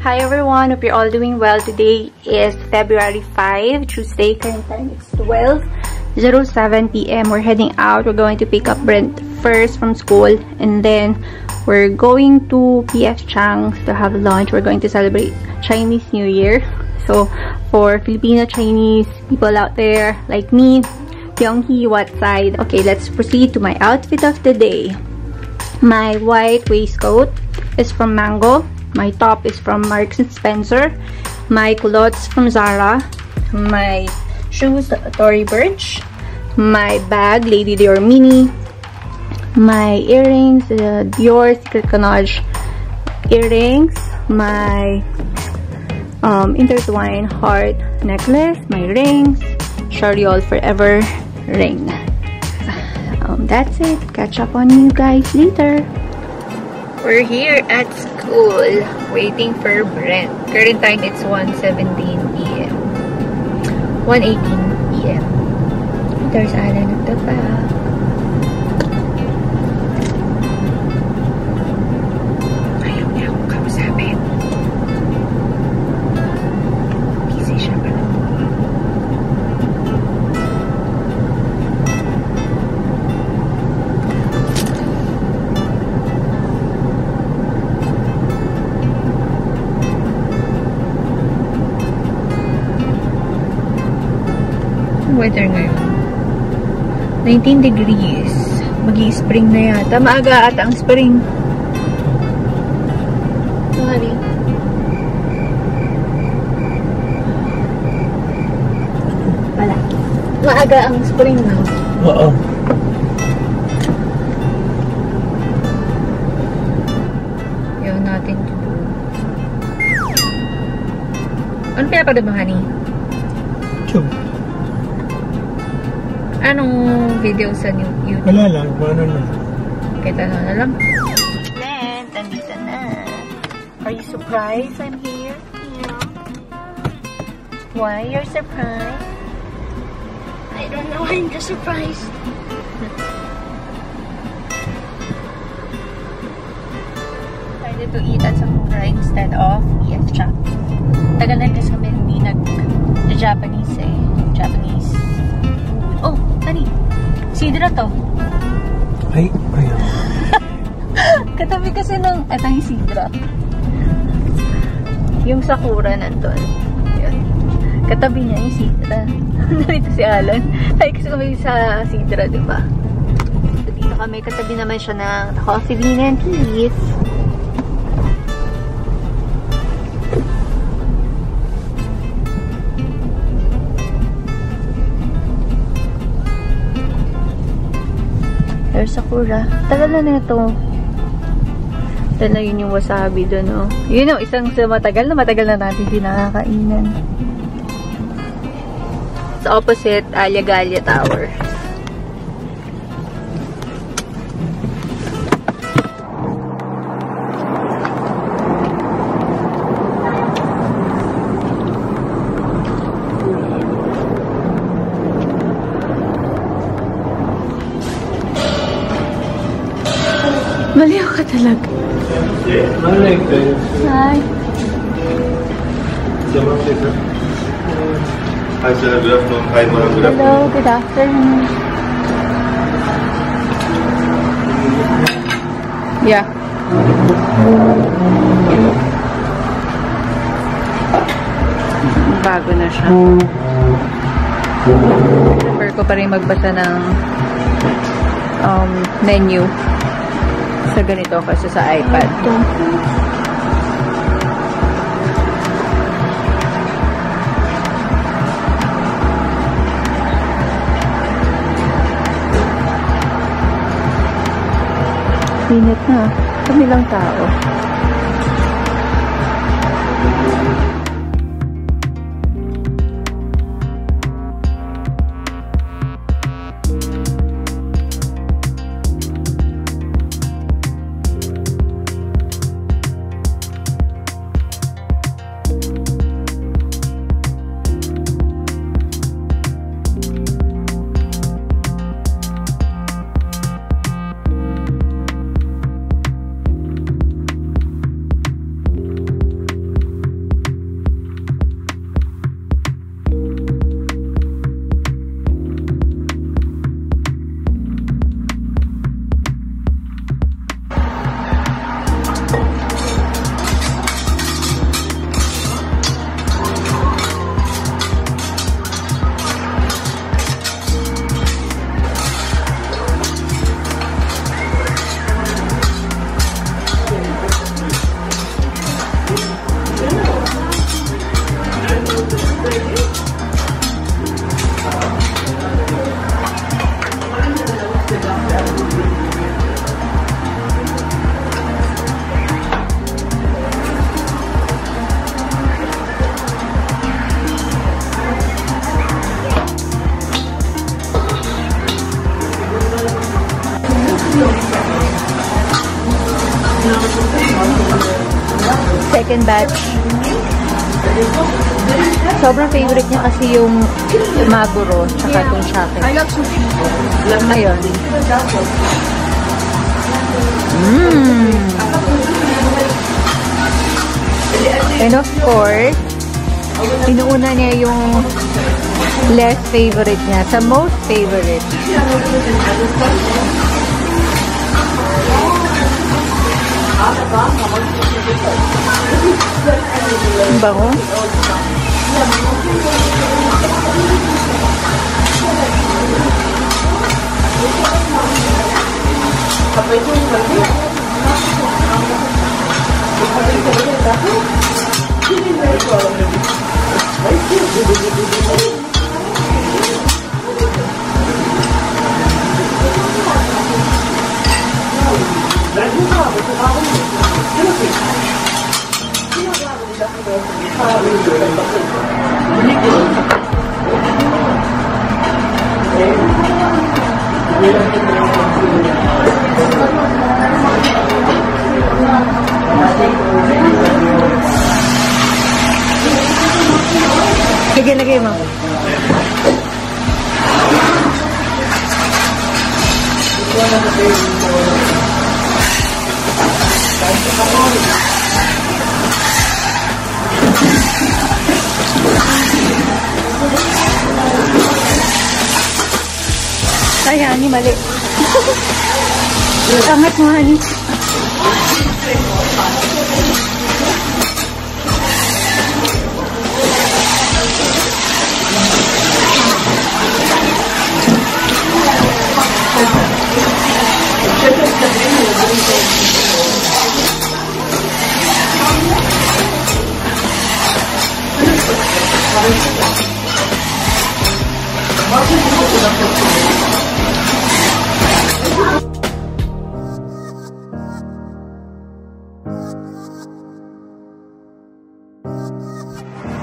Hi everyone, hope you're all doing well. Today is February 5, Tuesday. Current time it's 12:07 p.m. We're heading out. We're going to pick up Brent first from school, and then we're going to PF Chang's to have lunch. We're going to celebrate Chinese New Year. So for Filipino Chinese people out there like me, Pyonghee, what side? Okay, let's proceed to my outfit of the day. My white waistcoat is from Mango. My top is from Marks & Spencer. My culottes from Zara. My shoes, Tory Burch. My bag, Lady Dior Mini. My earrings, Dior Secret Canage earrings. My intertwined heart necklace. My rings, Shariol Forever ring. That's it. Catch up on you guys later. We're here at school waiting for Brent. Current time it's 1:17 p.m. 1:18 p.m. There's Alan at the back. Ayaw niya akong kausapin. Busy siya pala. Weather ngayon 19 degrees. Magi-spring na yata. Maaga ata ang spring. Sorry. Wala. Maaga ang spring na. Oo. Yaw natin to do. Ano pinapagod mo, honey? YouTube. Anong video sa YouTube? Wala lang, ano na. Kita na lang. Then, nandito na. Are you surprised I'm here? Yeah. Why you're surprised? I don't know. I'm just surprised. Decided to eat at Sakura instead of PF Chang. Tagal na kasi kami hindi nag-Japanese eh. Japanese food. Oh, tani. Sidra to. Ay, ayan. Katabi kasi ng eto yung Sidra. Yung Sakura nandun. Yun. Katabi niya yung Sidra. Narito si Alan. Ay, kasi kami sa Sidra, diba? So, dito kami. Katabi naman siya ng Coffee Bean and Teas. There's Sakura. Tagal na nito. Dahil na yun yung wasabi doon, no? Yun yung isang matagal na natin hindi nakakainan. Sa opposite, Aliagalia Tower. Maliw ka talaga. I like this. Hi. Hi, sir. Good afternoon. Hi, madam. Good Hello, good afternoon. Yeah. Bago na siya. Prefer ko pa rin magbasa ng menu sa ganito kasi sa iPad. Init na. Kami lang tao. second batch. Sobrang favorite niya kasi yung maguro tsaka itong shaken. I love sushi. Ayun. And of course, inuuna niya yung less favorite niya sa most favorite. Bango. Sige, lagay mo. Ay, Hani, mali. Angat mo, Hani.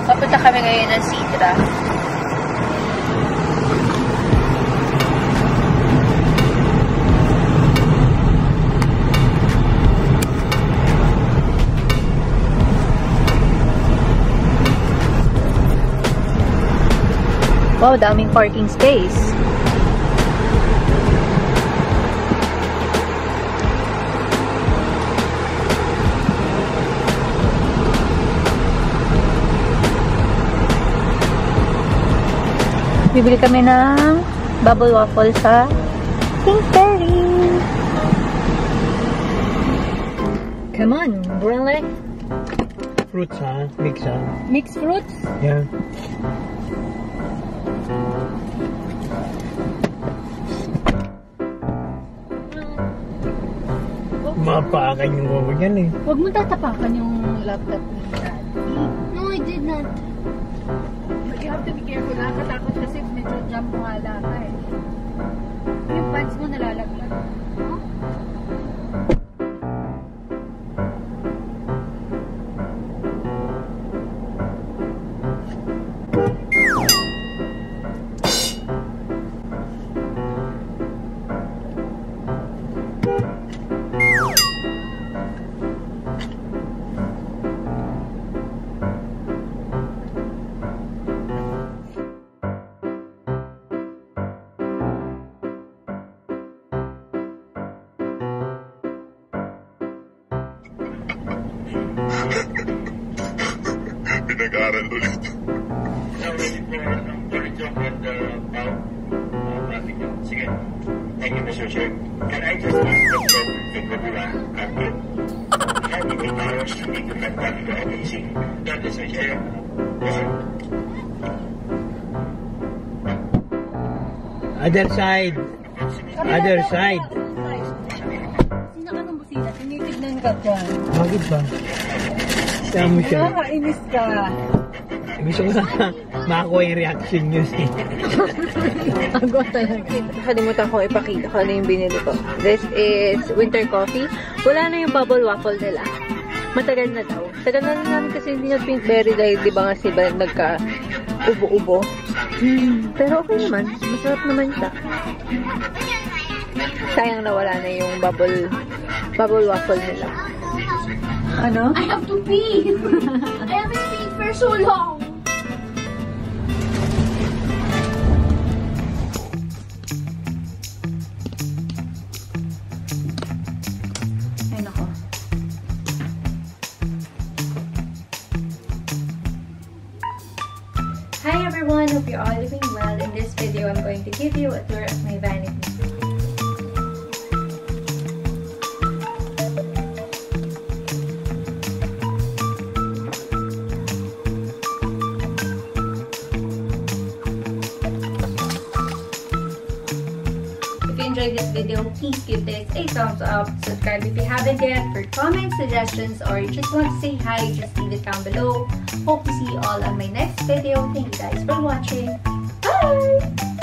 Papunta kami ngayon ng Sidra. Wow, daming parking space. Bibili kami ng bubble waffle sa Kingsbury. Come on, Brinley. Fruits, ha? Mix, ha? Mixed fruits? Yeah. Mapakan yung wawa yan eh. Huwag mo tatapakan yung laptop ni Daddy. No, I did not. You have to be careful. Nakakatakot kasi medyo jump wala ka eh. Yung pants mo nalalaglag. Huh? Pinag-aaral ulit. Sige. Thank you, Mr. Chair. Can I just ask the President Magula after having the powers to make the conduct the amazing? That is, Mr. Chair. Other side. Other side. Sino ka ng busina? Tinitignan ka dyan. Bakit ba? Kaya mo siya. Nakakainis ka. Gusto ko sana makakuha yung reaction niyo eh. Ako talaga. Nakalimutan ko ipakita ko ano yung binili ko. This is winter coffee. Wala na yung bubble waffle nila. Matagal na daw. Tagal na namin kasi hindi na pink berry dahil di ba nga si Ben nagka-ubo-ubo. Pero okay naman. Masarap naman siya. Sayang na wala na yung bubble waffle nila. Ano? I have to pee. I haven't peed for so long. Ay, nako. Hi everyone, hope you're all doing well. In this video, I'm going to give you a tour of my vanity. If you enjoyed this video, please give this a thumbs up, subscribe if you haven't yet. For comments, suggestions, or you just want to say hi, just leave it down below. Hope to see you all on my next video. Thank you guys for watching. Bye!